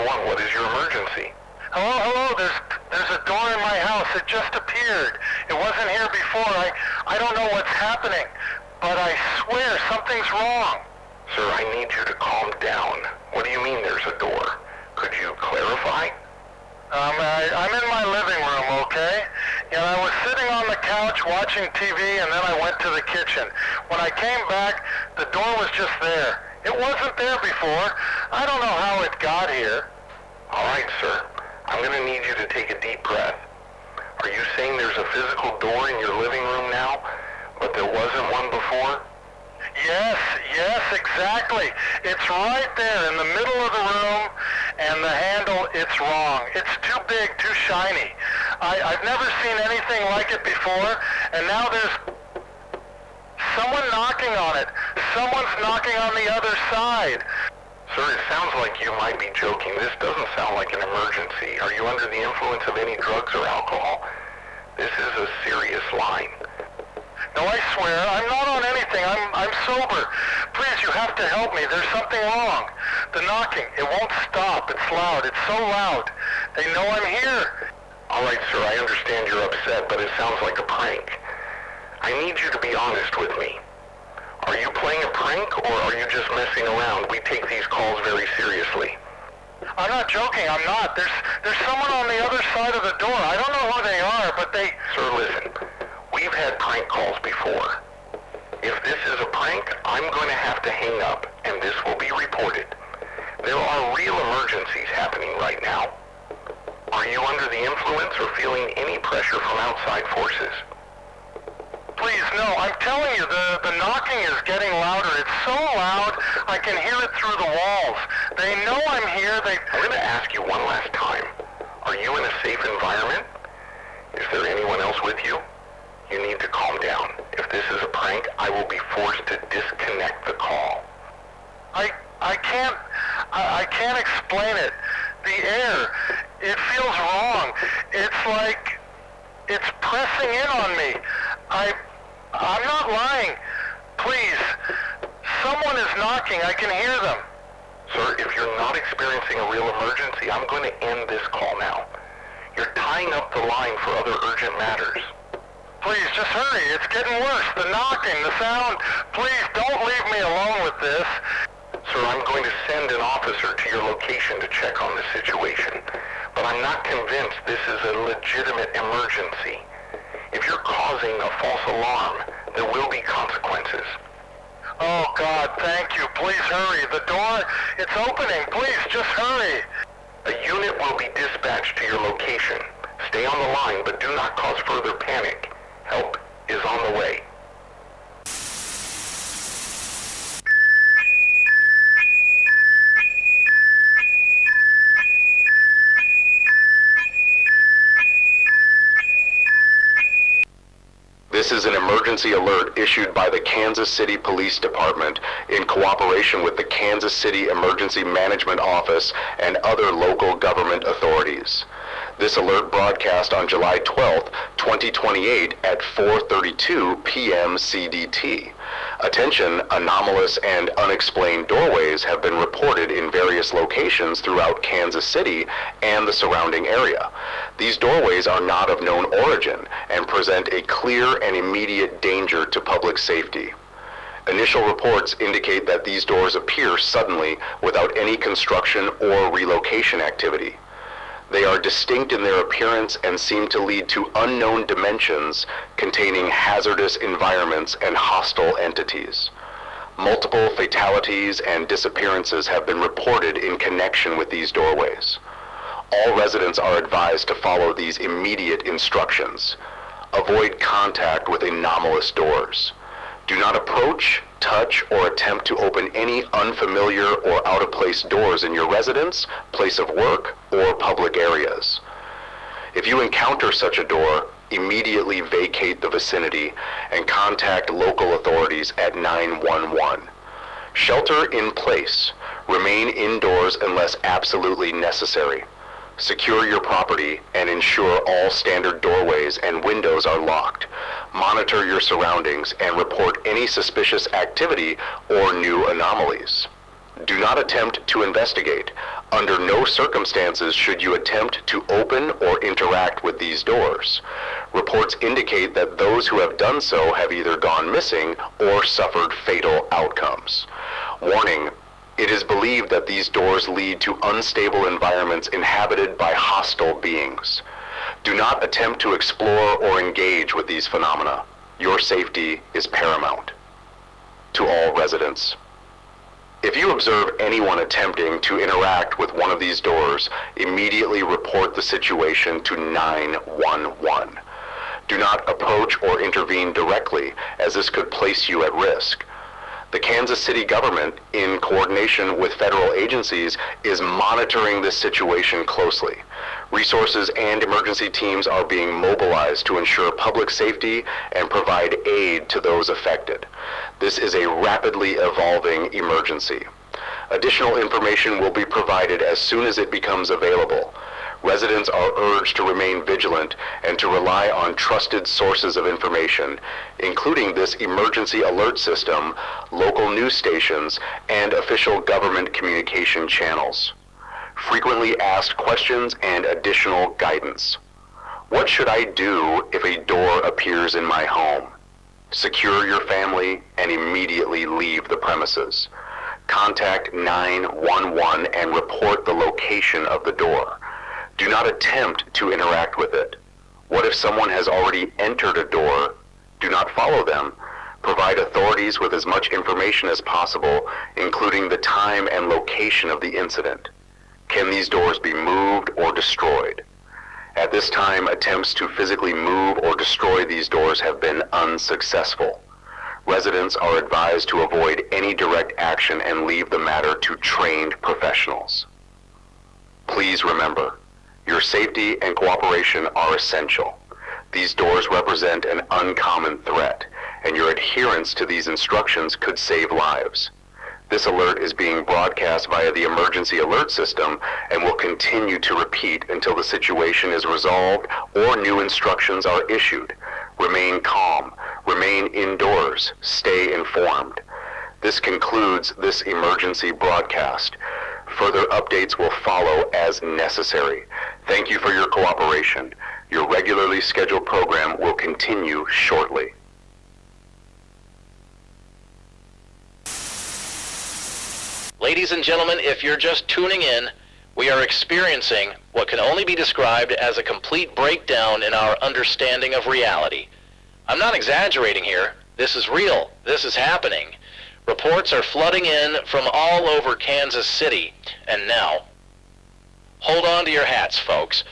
What is your emergency? Hello, there's a door in my house. It just appeared. It wasn't here before. I don't know what's happening, but I swear something's wrong. Sir, I need you to calm down. What do you mean there's a door? Could you clarify? I'm in my living room, okay? I was sitting on the couch watching TV, and then I went to the kitchen. When I came back, the door was just there. It wasn't there before. I don't know how it got here. All right, sir. I'm going to need you to take a deep breath. Are you saying there's a physical door in your living room now, but there wasn't one before? Yes, exactly. It's right there in the middle of the room, and the handle, it's wrong. It's too big, too shiny. I've never seen anything like it before, and now there's someone knocking on it. Someone's knocking on the other side. Sir, it sounds like you might be joking. This doesn't sound like an emergency. Are you under the influence of any drugs or alcohol? This is a serious line. No, I swear, I'm not on anything. I'm sober. Please, you have to help me. There's something wrong. The knocking, it won't stop. It's loud. It's so loud. They know I'm here. All right, sir, I understand you're upset, but it sounds like a prank. I need you to be honest with me. Are you playing a prank, or are you just messing around? We take these calls very seriously. I'm not joking, I'm not. There's someone on the other side of the door. I don't know who they are, but they... Sir, listen. We've had prank calls before. If this is a prank, I'm going to have to hang up, and this will be reported. There are real emergencies happening right now. Are you under the influence or feeling any pressure from outside forces? Please, no, I'm telling you, the knocking is getting louder. It's so loud, I can hear it through the walls. They know I'm here, I'm going to ask you one last time. Are you in a safe environment? Is there anyone else with you? You need to calm down. If this is a prank, I will be forced to disconnect the call. I can't explain it. The air, it feels wrong. It's like it's pressing in on me. I'm not lying. Please, someone is knocking. I can hear them. Sir, if you're not experiencing a real emergency, I'm going to end this call now. You're tying up the line for other urgent matters. Please, just hurry. It's getting worse. The knocking, the sound. Please, don't leave me alone with this. Sir, I'm going to send an officer to your location to check on the situation. But I'm not convinced this is a legitimate emergency. If you're causing a false alarm, there will be consequences. Oh, God, thank you. Please hurry. The door, it's opening. Please, just hurry. A unit will be dispatched to your location. Stay on the line, but do not cause further panic. Help is on the way. This is an emergency alert issued by the Kansas City Police Department in cooperation with the Kansas City Emergency Management Office and other local government authorities. This alert broadcast on July 12, 2028 at 4:32 p.m. CDT. Attention, anomalous and unexplained doorways have been reported in various locations throughout Kansas City and the surrounding area. These doorways are not of known origin and present a clear and immediate danger to public safety. Initial reports indicate that these doors appear suddenly without any construction or relocation activity. They are distinct in their appearance and seem to lead to unknown dimensions containing hazardous environments and hostile entities. Multiple fatalities and disappearances have been reported in connection with these doorways. All residents are advised to follow these immediate instructions. Avoid contact with anomalous doors. Do not approach, touch, or attempt to open any unfamiliar or out-of-place doors in your residence, place of work, or public areas. If you encounter such a door, immediately vacate the vicinity and contact local authorities at 911. Shelter in place. Remain indoors unless absolutely necessary. Secure your property and ensure all standard doorways and windows are locked. Monitor your surroundings and report any suspicious activity or new anomalies. Do not attempt to investigate. Under no circumstances should you attempt to open or interact with these doors. Reports indicate that those who have done so have either gone missing or suffered fatal outcomes. Warning: it is believed that these doors lead to unstable environments inhabited by hostile beings. Do not attempt to explore or engage with these phenomena. Your safety is paramount. To all residents, if you observe anyone attempting to interact with one of these doors, immediately report the situation to 911. Do not approach or intervene directly, as this could place you at risk. The Kansas City government, in coordination with federal agencies, is monitoring this situation closely. Resources and emergency teams are being mobilized to ensure public safety and provide aid to those affected. This is a rapidly evolving emergency. Additional information will be provided as soon as it becomes available. Residents are urged to remain vigilant and to rely on trusted sources of information, including this emergency alert system, local news stations, and official government communication channels. Frequently asked questions and additional guidance. What should I do if a door appears in my home? Secure your family and immediately leave the premises. Contact 911 and report the location of the door. Do not attempt to interact with it. What if someone has already entered a door? Do not follow them. Provide authorities with as much information as possible, including the time and location of the incident. Can these doors be moved or destroyed? At this time, attempts to physically move or destroy these doors have been unsuccessful. Residents are advised to avoid any direct action and leave the matter to trained professionals. Please remember, your safety and cooperation are essential. These doors represent an uncommon threat, and your adherence to these instructions could save lives. This alert is being broadcast via the emergency alert system and will continue to repeat until the situation is resolved or new instructions are issued. Remain calm, remain indoors, stay informed. This concludes this emergency broadcast. Further updates will follow as necessary. Thank you for your cooperation. Your regularly scheduled program will continue shortly. Ladies and gentlemen, if you're just tuning in, we are experiencing what can only be described as a complete breakdown in our understanding of reality. I'm not exaggerating here. This is real. This is happening. Reports are flooding in from all over Kansas City, and now, hold on to your hats, folks.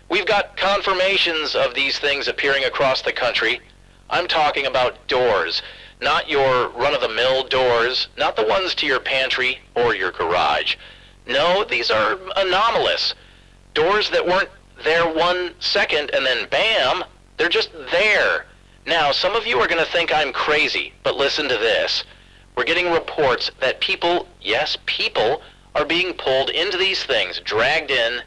We've got confirmations of these things appearing across the country. I'm talking about doors. Not your run-of-the-mill doors, not the ones to your pantry or your garage. No, these are anomalous. Doors that weren't there 1 second and then bam, they're just there. Now, some of you are going to think I'm crazy, but listen to this. We're getting reports that people, yes, people, are being pulled into these things, dragged in,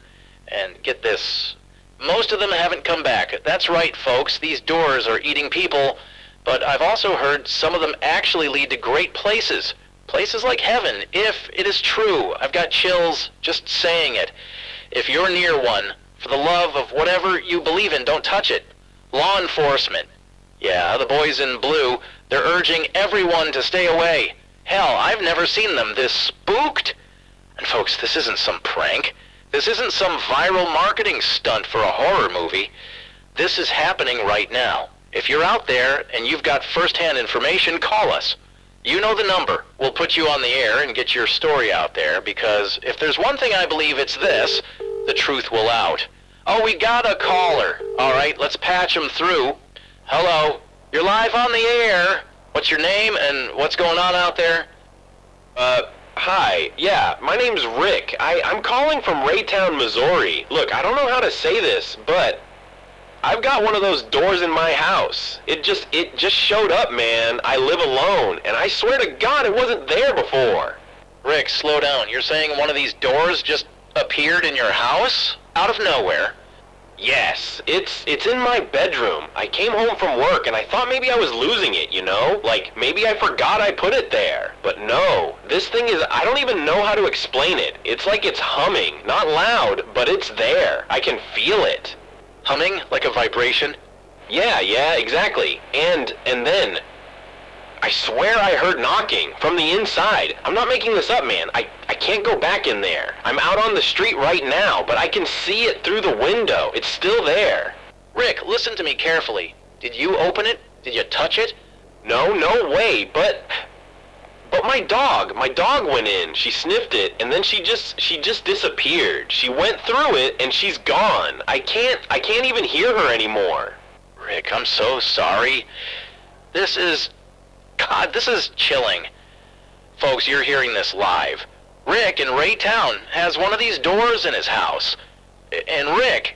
and get this, most of them haven't come back. That's right, folks, these doors are eating people. But I've also heard some of them actually lead to great places. Places like heaven, if it is true. I've got chills just saying it. If you're near one, for the love of whatever you believe in, don't touch it. Law enforcement. Yeah, the boys in blue, they're urging everyone to stay away. Hell, I've never seen them this spooked. And folks, this isn't some prank. This isn't some viral marketing stunt for a horror movie. This is happening right now. If you're out there and you've got first-hand information, call us. You know the number. We'll put you on the air and get your story out there, because if there's one thing I believe, it's this: the truth will out. Oh, we got a caller. All right, let's patch him through. Hello, you're live on the air. What's your name and what's going on out there? Hi. Yeah, my name's Rick. I'm calling from Raytown, Missouri. Look, I don't know how to say this, but I've got one of those doors in my house. It just showed up, man. I live alone, and I swear to God it wasn't there before. Rick, slow down. You're saying one of these doors just appeared in your house? out of nowhere. Yes, it's in my bedroom. I came home from work and I thought maybe I was losing it, you know? Like, maybe I forgot I put it there. But no, this thing is, I don't even know how to explain it. It's like it's humming. Not loud, but it's there. I can feel it. Humming like a vibration? Yeah, exactly. And then, I swear I heard knocking from the inside. I'm not making this up, man. I can't go back in there. I'm out on the street right now, but I can see it through the window. It's still there. Rick, listen to me carefully. Did you open it? Did you touch it? No way, but my dog went in. She sniffed it, and then she just disappeared. She went through it, and she's gone. I can't even hear her anymore. Rick, I'm so sorry. This is chilling. Folks, you're hearing this live. Rick in Raytown has one of these doors in his house. And Rick,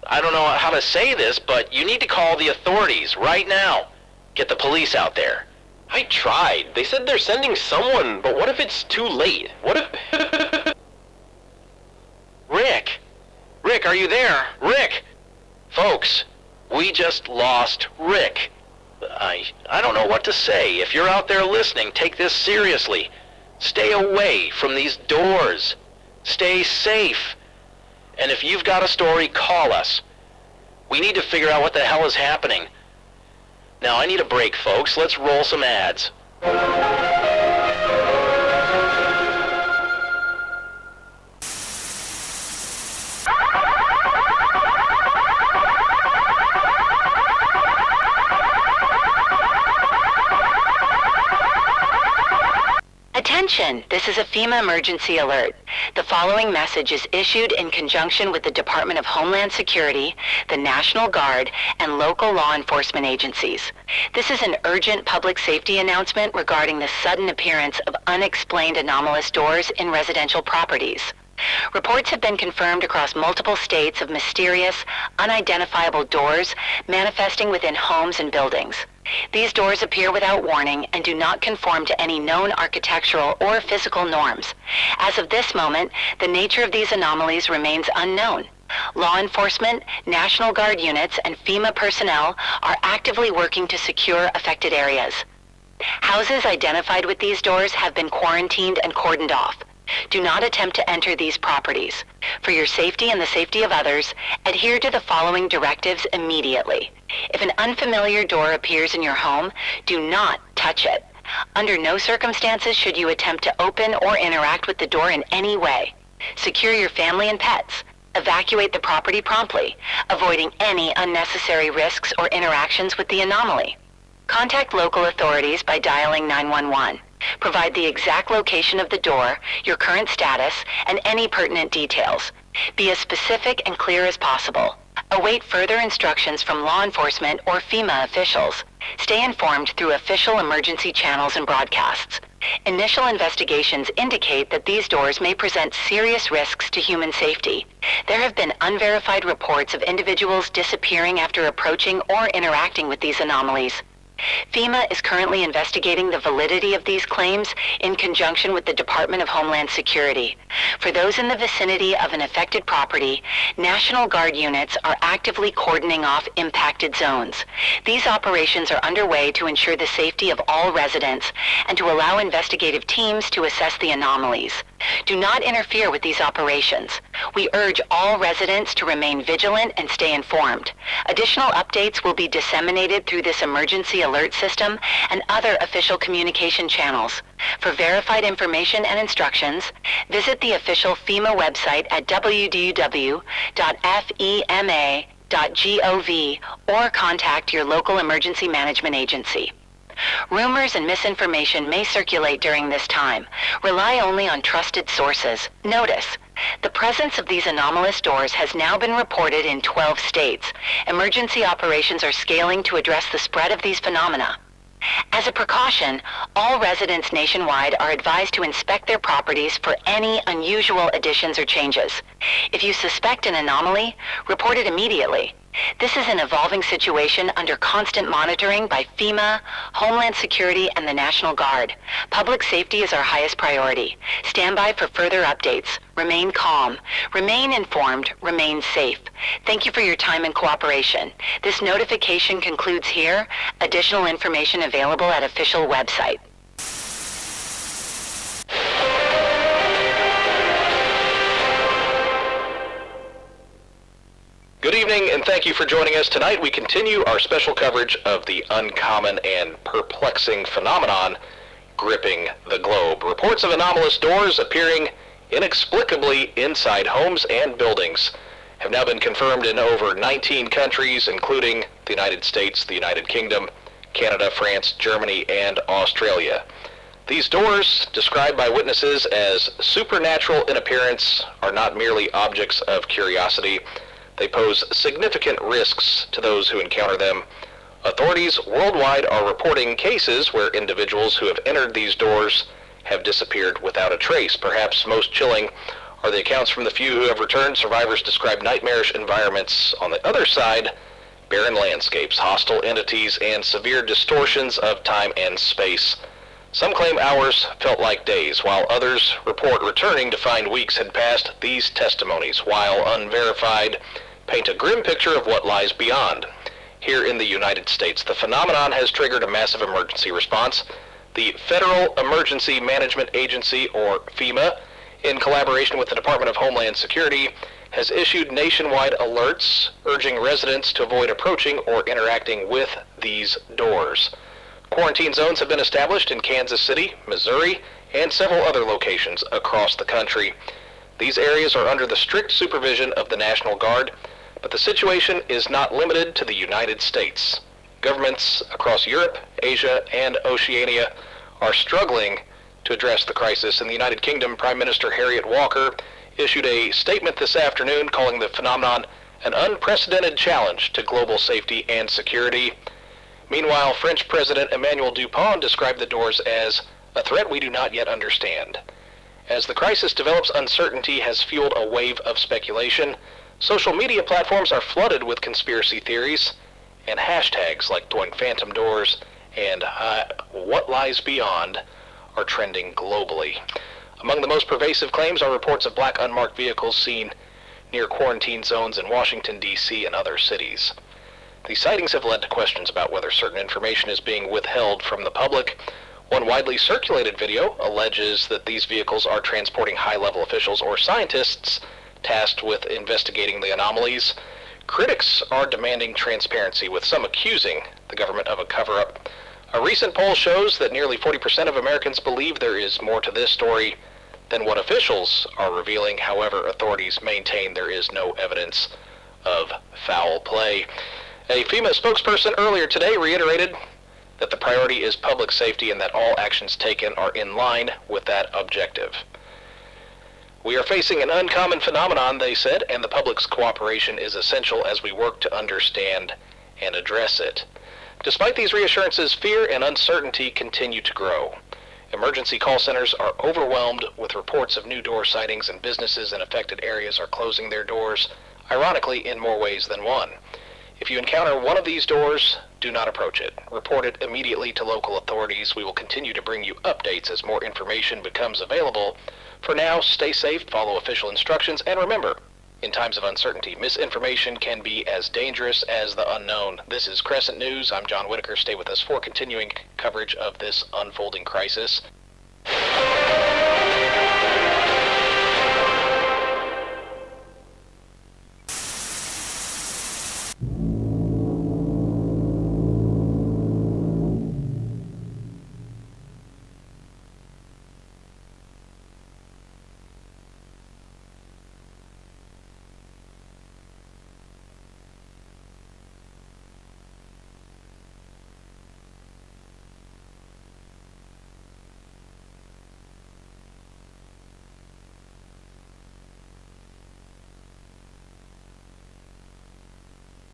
I don't know how to say this, but you need to call the authorities right now. Get the police out there. I tried. They said they're sending someone, but what if it's too late? What if... Rick, are you there? Rick! Folks, we just lost Rick. I don't know what to say. If you're out there listening, take this seriously. Stay away from these doors. Stay safe. And if you've got a story, call us. We need to figure out what the hell is happening. Now, I need a break, folks. Let's roll some ads. Attention, this is a FEMA emergency alert. The following message is issued in conjunction with the Department of Homeland Security, the National Guard, and local law enforcement agencies. This is an urgent public safety announcement regarding the sudden appearance of unexplained anomalous doors in residential properties. Reports have been confirmed across multiple states of mysterious, unidentifiable doors manifesting within homes and buildings. These doors appear without warning and do not conform to any known architectural or physical norms. As of this moment, the nature of these anomalies remains unknown. Law enforcement, National Guard units, and FEMA personnel are actively working to secure affected areas. Houses identified with these doors have been quarantined and cordoned off. Do not attempt to enter these properties. For your safety and the safety of others, adhere to the following directives immediately. If an unfamiliar door appears in your home, do not touch it. Under no circumstances should you attempt to open or interact with the door in any way. Secure your family and pets. Evacuate the property promptly, avoiding any unnecessary risks or interactions with the anomaly. Contact local authorities by dialing 911. Provide the exact location of the door, your current status, and any pertinent details. Be as specific and clear as possible. Await further instructions from law enforcement or FEMA officials. Stay informed through official emergency channels and broadcasts. Initial investigations indicate that these doors may present serious risks to human safety. There have been unverified reports of individuals disappearing after approaching or interacting with these anomalies. FEMA is currently investigating the validity of these claims in conjunction with the Department of Homeland Security. For those in the vicinity of an affected property, National Guard units are actively cordoning off impacted zones. These operations are underway to ensure the safety of all residents and to allow investigative teams to assess the anomalies. Do not interfere with these operations. We urge all residents to remain vigilant and stay informed. Additional updates will be disseminated through this emergency alert system and other official communication channels. For verified information and instructions, visit the official FEMA website at www.fema.gov or contact your local emergency management agency. Rumors and misinformation may circulate during this time. Rely only on trusted sources. Notice, the presence of these anomalous doors has now been reported in 12 states. Emergency operations are scaling to address the spread of these phenomena. As a precaution, all residents nationwide are advised to inspect their properties for any unusual additions or changes. If you suspect an anomaly, report it immediately. This is an evolving situation under constant monitoring by FEMA, Homeland Security, and the National Guard. Public safety is our highest priority. Stand by for further updates. Remain calm. Remain informed. Remain safe. Thank you for your time and cooperation. This notification concludes here. Additional information available at official website. Good evening, and thank you for joining us tonight. We continue our special coverage of the uncommon and perplexing phenomenon gripping the globe. Reports of anomalous doors appearing inexplicably inside homes and buildings have now been confirmed in over 19 countries, including the United States, the United Kingdom, Canada, France, Germany, and Australia. These doors, described by witnesses as supernatural in appearance, are not merely objects of curiosity. They pose significant risks to those who encounter them. Authorities worldwide are reporting cases where individuals who have entered these doors have disappeared without a trace. Perhaps most chilling are the accounts from the few who have returned. Survivors describe nightmarish environments. On the other side, barren landscapes, hostile entities, and severe distortions of time and space. Some claim hours felt like days, while others report returning to find weeks had passed. These testimonies, while unverified, paint a grim picture of what lies beyond. Here in the United States, the phenomenon has triggered a massive emergency response. The Federal Emergency Management Agency, or FEMA, in collaboration with the Department of Homeland Security, has issued nationwide alerts urging residents to avoid approaching or interacting with these doors. Quarantine zones have been established in Kansas City, Missouri, and several other locations across the country. These areas are under the strict supervision of the National Guard, but the situation is not limited to the United States. Governments across Europe, Asia, and Oceania are struggling to address the crisis. In the United Kingdom, Prime Minister Harriet Walker issued a statement this afternoon calling the phenomenon an unprecedented challenge to global safety and security. Meanwhile, French President Emmanuel Dupont described the doors as a threat we do not yet understand. As the crisis develops, uncertainty has fueled a wave of speculation. Social media platforms are flooded with conspiracy theories, and hashtags like Doing Phantom Doors and What Lies Beyond are trending globally. Among the most pervasive claims are reports of black unmarked vehicles seen near quarantine zones in Washington, D.C. and other cities. These sightings have led to questions about whether certain information is being withheld from the public. One widely circulated video alleges that these vehicles are transporting high-level officials or scientists tasked with investigating the anomalies. Critics are demanding transparency, with some accusing the government of a cover-up. A recent poll shows that nearly 40% of Americans believe there is more to this story than what officials are revealing. However, authorities maintain there is no evidence of foul play. A FEMA spokesperson earlier today reiterated that the priority is public safety and that all actions taken are in line with that objective. We are facing an uncommon phenomenon, they said, and the public's cooperation is essential as we work to understand and address it. Despite these reassurances, fear and uncertainty continue to grow. Emergency call centers are overwhelmed with reports of new door sightings, and businesses in affected areas are closing their doors, ironically in more ways than one. If you encounter one of these doors, do not approach it. Report it immediately to local authorities. We will continue to bring you updates as more information becomes available. For now, stay safe, follow official instructions, and remember, in times of uncertainty, misinformation can be as dangerous as the unknown. This is Crescent News. I'm John Whitaker. Stay with us for continuing coverage of this unfolding crisis.